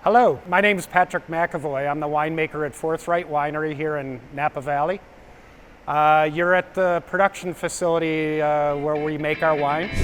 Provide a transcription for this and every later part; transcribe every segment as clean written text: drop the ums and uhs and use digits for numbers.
Hello, my name is Patrick McEvoy. I'm the winemaker at Forthright Winery here in Napa Valley. You're at the production facility where we make our wines.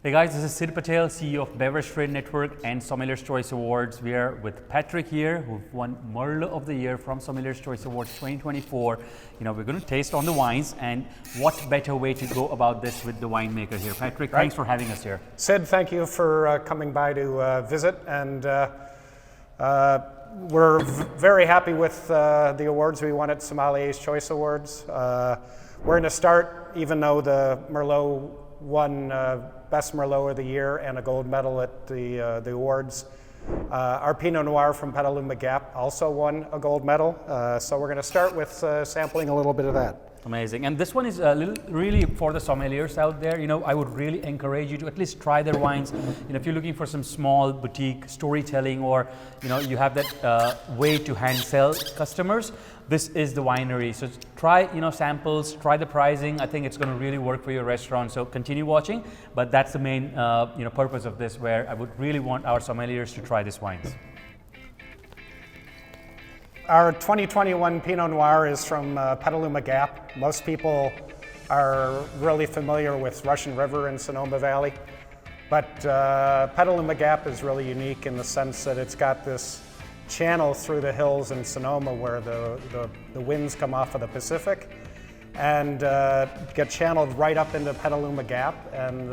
Hey guys, this is Sid Patel, CEO of Beverage Trade Network and Sommelier Choice Awards. We are with Patrick here, who won Merlot of the Year from Sommelier Choice Awards 2024. We're going to taste on the wines, and what better way to go about this with the winemaker here. Patrick, thanks for having us here. Sid, thank you for coming by to visit, and we're very happy with the awards we won at Sommelier Choice Awards. We're going to start, even though the Merlot won Best Merlot of the Year and a gold medal at the awards. Our Pinot Noir from Petaluma Gap also won a gold medal. So we're going to start with sampling a little bit of that. Amazing. And this one is really for the sommeliers out there. I would really encourage you to at least try their wines. If you're looking for some small boutique storytelling, or you have that way to hand sell customers, this is the winery. So try samples, try the pricing. I think it's going to really work for your restaurant. So continue watching. But that's the main purpose of this, where I would really want our sommeliers to try these wines. Our 2021 Pinot Noir is from Petaluma Gap. Most people are really familiar with Russian River and Sonoma Valley, but Petaluma Gap is really unique in the sense that it's got this channel through the hills in Sonoma where the winds come off of the Pacific and get channeled right up into Petaluma Gap, and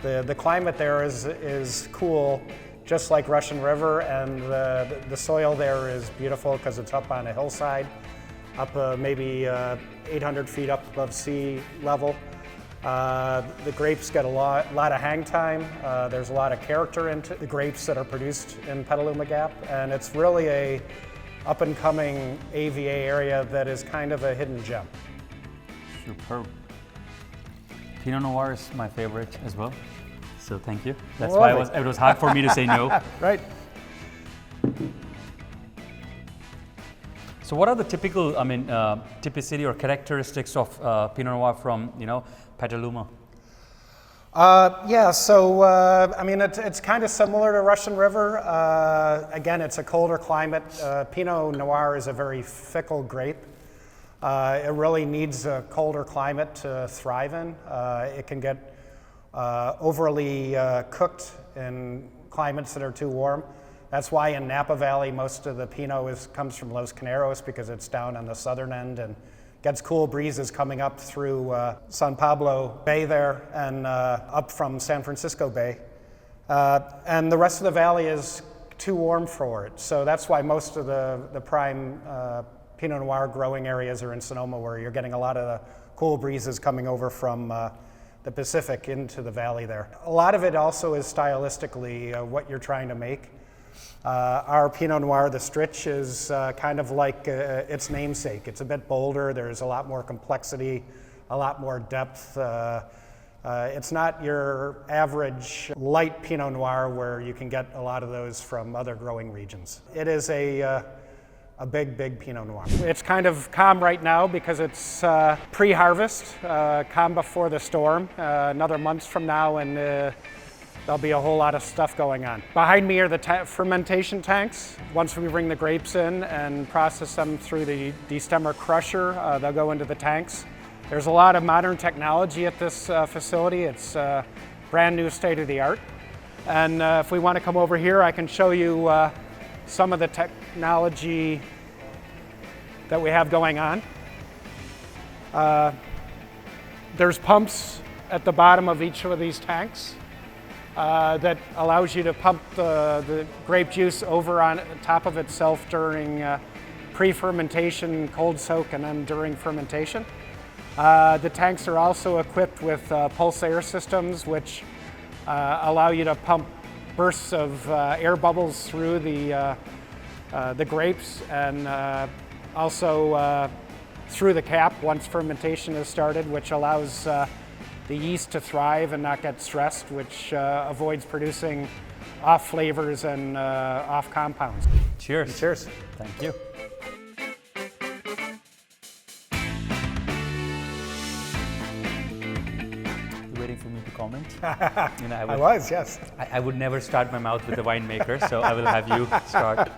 the climate there is cool, just like Russian River, and the soil there is beautiful because it's up on a hillside, up maybe 800 feet up above sea level. The grapes get a lot of hang time. There's a lot of character into the grapes that are produced in Petaluma Gap, and it's really a up-and-coming AVA area that is kind of a hidden gem. Superb. Pinot Noir is my favorite as well. So thank you. That's Lovely. why it was hard for me to say no. Right. So what are the typical, typicity or characteristics of Pinot Noir from, Petaluma? It's kind of similar to Russian River. Again, it's a colder climate. Pinot Noir is a very fickle grape. It really needs a colder climate to thrive in. It can get overly cooked in climates that are too warm. That's why in Napa Valley most of the Pinot comes from Los Caneros, because it's down on the southern end and gets cool breezes coming up through San Pablo Bay there and up from San Francisco Bay. And the rest of the valley is too warm for it. So that's why most of the prime Pinot Noir growing areas are in Sonoma, where you're getting a lot of the cool breezes coming over from the Pacific into the valley there. A lot of it also is stylistically what you're trying to make. Our Pinot Noir, the Stritch, is kind of like its namesake. It's a bit bolder, there's a lot more complexity, a lot more depth. It's not your average light Pinot Noir where you can get a lot of those from other growing regions. It is a big Pinot Noir. It's kind of calm right now because it's pre-harvest, calm before the storm. Another month from now and there'll be a whole lot of stuff going on. Behind me are the fermentation tanks. Once we bring the grapes in and process them through the destemmer crusher, they'll go into the tanks. There's a lot of modern technology at this facility. It's brand new, state-of-the-art. And if we want to come over here, I can show you some of the technology that we have going on. There's pumps at the bottom of each of these tanks that allows you to pump the grape juice over on top of itself during pre-fermentation, cold soak, and then during fermentation. The tanks are also equipped with pulse air systems, which allow you to pump bursts of air bubbles through the grapes, and also through the cap once fermentation is started, which allows the yeast to thrive and not get stressed, which avoids producing off flavors and off compounds. Cheers. Cheers. Thank you. Waiting for me to comment? You know, I was, yes. I would never start my mouth with a winemaker, so I will have you start.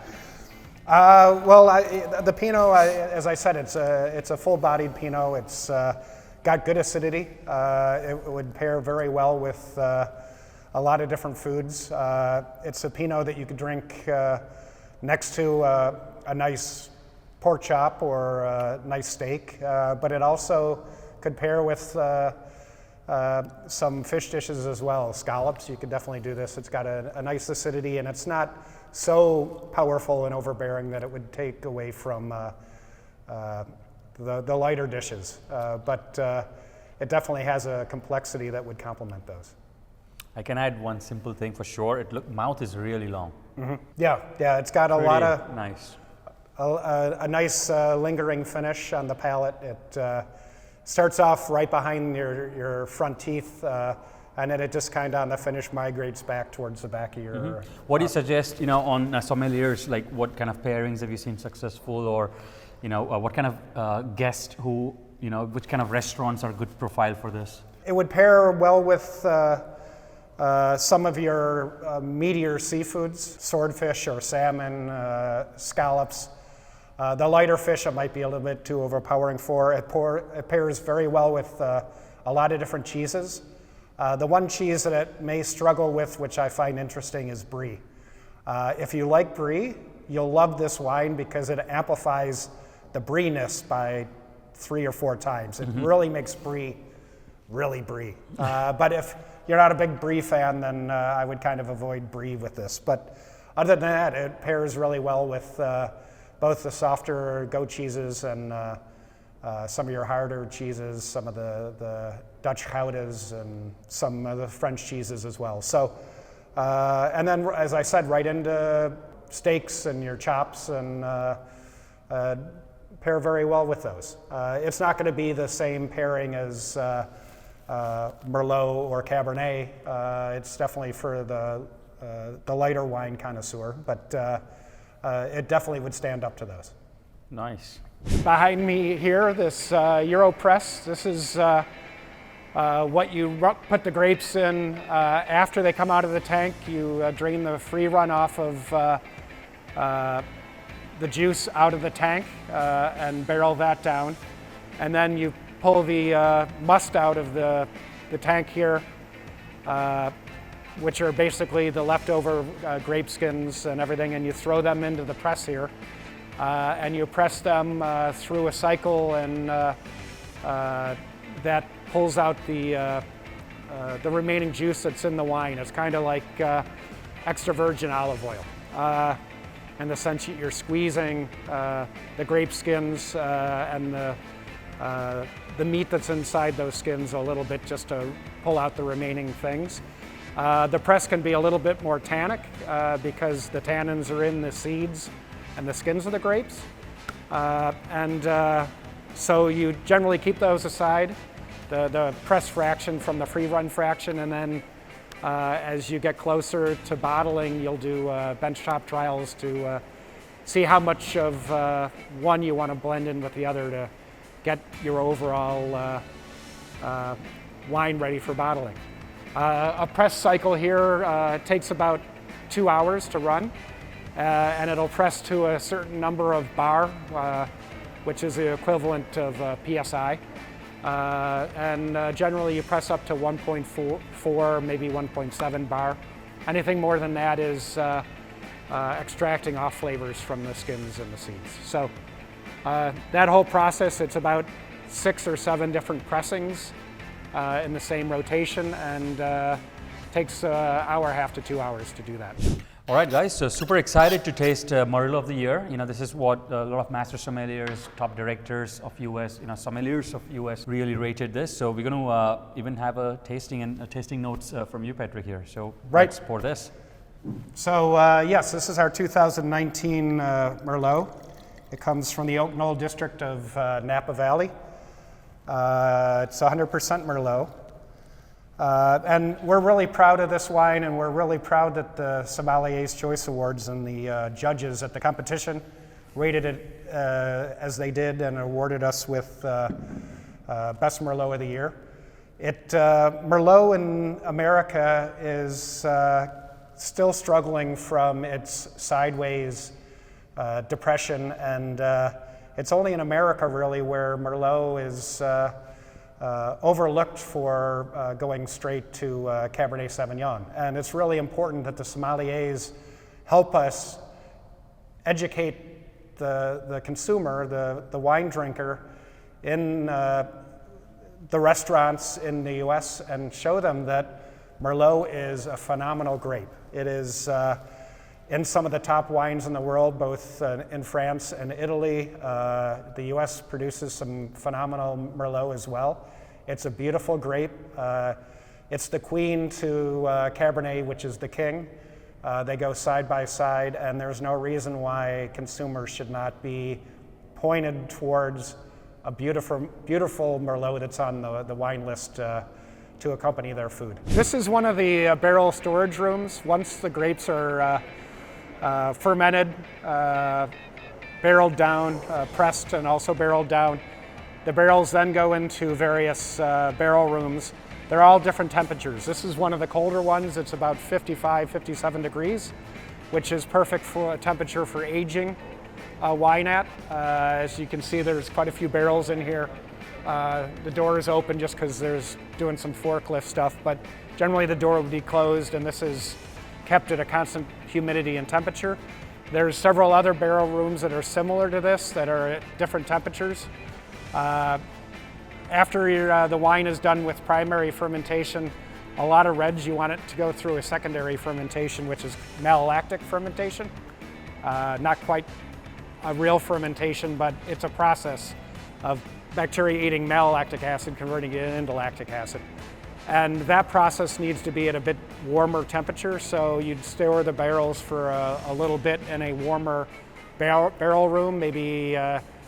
The Pinot, as I said, it's a full-bodied Pinot. It's got good acidity. It would pair very well with a lot of different foods. It's a Pinot that you could drink next to a nice pork chop or a nice steak, but it also could pair with some fish dishes as well. Scallops, you could definitely do this. It's got a nice acidity, and it's not so powerful and overbearing that it would take away from the lighter dishes. But it definitely has a complexity that would complement those. I can add one simple thing for sure. Mouth is really long. Mm-hmm. Yeah, it's got Pretty a lot of nice. A nice lingering finish on the palate. It starts off right behind your front teeth, and then it just kind of on the finish migrates back towards the back of your. Mm-hmm. What do you suggest? You know, on sommeliers, like what kind of pairings have you seen successful, or you know, what kind of guest who, you know, which kind of restaurants are a good profile for this? It would pair well with some of your meatier seafoods, swordfish or salmon, scallops. The lighter fish it might be a little bit too overpowering for. It pairs very well with a lot of different cheeses. The one cheese that it may struggle with, which I find interesting, is brie. If you like brie, you'll love this wine because it amplifies the brie-ness by 3 or 4 times. It really makes brie really brie. But if you're not a big brie fan, then I would kind of avoid brie with this. But other than that, it pairs really well with both the softer goat cheeses and some of your harder cheeses, some of the Dutch goudas and some of the French cheeses as well. So, and then, as I said, right into steaks and your chops, and pair very well with those. It's not going to be the same pairing as Merlot or Cabernet. It's definitely for the lighter wine connoisseur, but it definitely would stand up to those. Nice. Behind me here, this Europress, this is what you put the grapes in after they come out of the tank. You drain the free run off of the juice out of the tank and barrel that down. And then you pull the must out of the tank here, which are basically the leftover grape skins and everything, and you throw them into the press here. And you press them through a cycle, and that pulls out the remaining juice that's in the wine. It's kind of like extra virgin olive oil. In the sense that you're squeezing the grape skins and the meat that's inside those skins a little bit, just to pull out the remaining things. The press can be a little bit more tannic because the tannins are in the seeds and the skins of the grapes. So you generally keep those aside, the press fraction from the free run fraction, and then as you get closer to bottling, you'll do benchtop trials to see how much of one you want to blend in with the other to get your overall wine ready for bottling. A press cycle here takes about 2 hours to run, and it'll press to a certain number of bar, which is the equivalent of PSI. and generally you press up to 1.4, maybe 1.7 bar. Anything more than that is extracting off flavors from the skins and the seeds. So that whole process, it's about 6 or 7 different pressings in the same rotation, and takes an hour and a half to 2 hours to do that. All right, guys, so super excited to taste Merlot of the Year. You know, this is what a lot of master sommeliers, top directors of US, sommeliers of US really rated this. So we're going to even have a tasting and tasting notes from you, Patrick, here. So let's pour this. So yes, this is our 2019 Merlot. It comes from the Oak Knoll district of Napa Valley. It's 100% Merlot. And we're really proud of this wine, and we're really proud that the Sommelier's Choice Awards and the judges at the competition rated it as they did and awarded us with Best Merlot of the Year. Merlot in America is still struggling from its sideways depression, and it's only in America really where Merlot is overlooked for going straight to Cabernet Sauvignon. And it's really important that the sommeliers help us educate the consumer, the wine drinker, in the restaurants in the US, and show them that Merlot is a phenomenal grape. It is in some of the top wines in the world, both in France and Italy. The US produces some phenomenal Merlot as well. It's a beautiful grape. It's the queen to Cabernet, which is the king. They go side by side, and there's no reason why consumers should not be pointed towards a beautiful Merlot that's on the wine list to accompany their food. This is one of the barrel storage rooms. Once the grapes are fermented, barreled down, pressed and also barreled down, the barrels then go into various barrel rooms. They're all different temperatures. This is one of the colder ones. It's about 55, 57 degrees, which is perfect for a temperature for aging wine at. As you can see, there's quite a few barrels in here. The door is open just because there's doing some forklift stuff, but generally the door will be closed, and this is kept at a constant humidity and temperature. There's several other barrel rooms that are similar to this that are at different temperatures. After the wine is done with primary fermentation, a lot of reds, you want it to go through a secondary fermentation, which is malolactic fermentation. Not quite a real fermentation, but it's a process of bacteria eating malolactic acid, converting it into lactic acid. And that process needs to be at a bit warmer temperature, so you'd store the barrels for a little bit in a warmer barrel room, maybe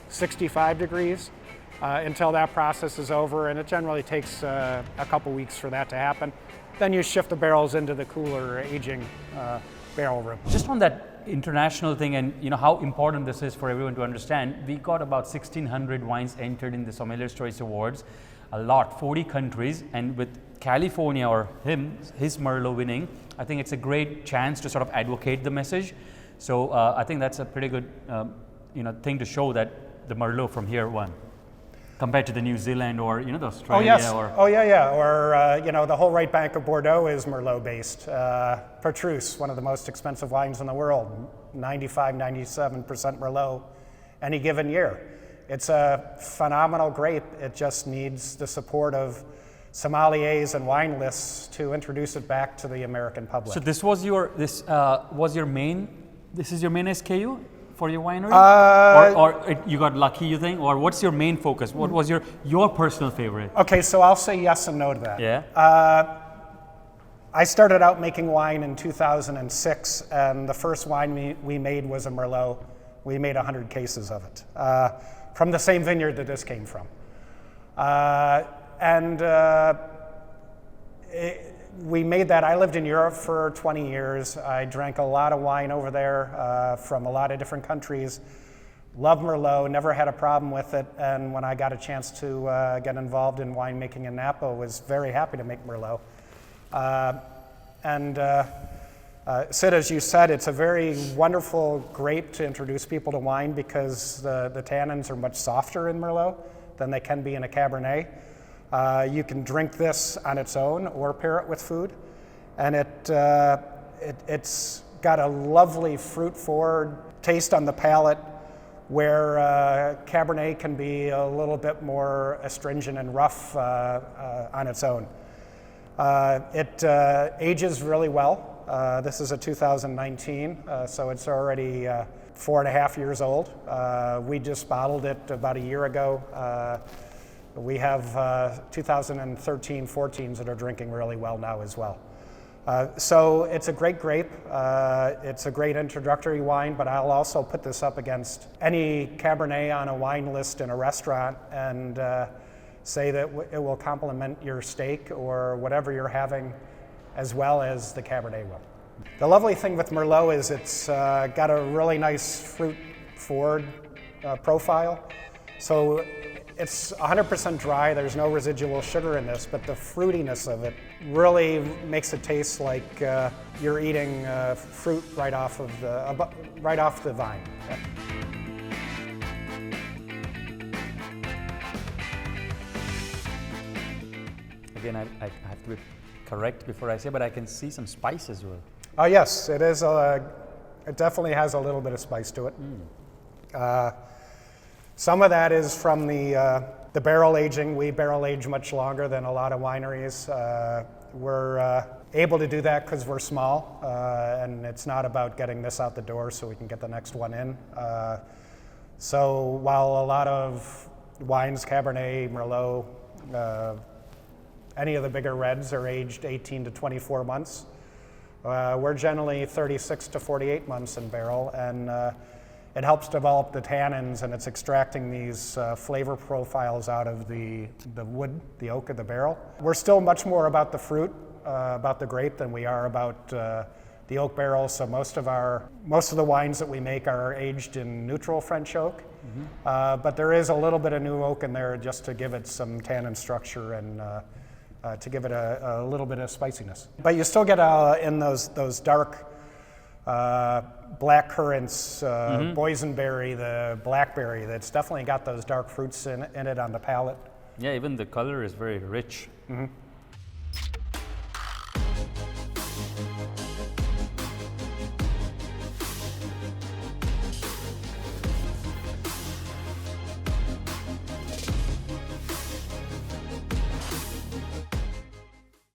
65 degrees, until that process is over, and it generally takes a couple weeks for that to happen. Then you shift the barrels into the cooler aging barrel room. Just on that international thing, and how important this is for everyone to understand, we got about 1,600 wines entered in the Sommelier's Choice Awards, a lot, 40 countries, and with California or his Merlot winning, I think it's a great chance to sort of advocate the message. So I think that's a pretty good thing to show that the Merlot from here won, compared to the New Zealand or the Australia. Oh yes. Or the whole right bank of Bordeaux is Merlot based. Petrus, one of the most expensive wines in the world, 95-97% Merlot any given year. It's a phenomenal grape. It just needs the support of sommeliers and wine lists to introduce it back to the American public. So this was your main SKU for your winery, or you got lucky, you think, or what's your main focus? What was your personal favorite? Okay, so I'll say yes and no to that. Yeah. I started out making wine in 2006, and the first wine we made was a Merlot. We made 100 cases of it from the same vineyard that this came from. We made that. I lived in Europe for 20 years. I drank a lot of wine over there from a lot of different countries. Love Merlot, never had a problem with it. And when I got a chance to get involved in winemaking in Napa, was very happy to make Merlot. Sid, as you said, it's a very wonderful grape to introduce people to wine because the tannins are much softer in Merlot than they can be in a Cabernet. You can drink this on its own or pair it with food, and it's got a lovely fruit-forward taste on the palate, where Cabernet can be a little bit more astringent and rough on its own. It ages really well. This is a 2019, so it's already 4.5 years old. We just bottled it about a year ago. We have 2013 14s that are drinking really well now as well. So it's a great grape. It's a great introductory wine, but I'll also put this up against any Cabernet on a wine list in a restaurant and say that it will complement your steak or whatever you're having as well as the Cabernet will. The lovely thing with Merlot is it's got a really nice fruit-forward profile. So it's 100% dry, there's no residual sugar in this, but the fruitiness of it really makes it taste like you're eating fruit right off the vine. Yeah. Again, I have to be correct before I say, but I can see some spice as well. Oh yes, it is. It definitely has a little bit of spice to it. Some of that is from the barrel aging. We barrel age much longer than a lot of wineries. We're able to do that because we're small, and it's not about getting this out the door so we can get the next one in. So while a lot of wines, Cabernet, Merlot, any of the bigger reds are aged 18 to 24 months, we're generally 36 to 48 months in barrel, and it helps develop the tannins, and it's extracting these flavor profiles out of the wood, the oak of the barrel. We're still much more about the fruit, about the grape, than we are about the oak barrel. So most of the wines that we make are aged in neutral French oak, but there is a little bit of new oak in there just to give it some tannin structure and to give it a little bit of spiciness. But you still get in those dark black currants, boysenberry, the blackberry, that's definitely got those dark fruits in it on the palate. Yeah, even the color is very rich.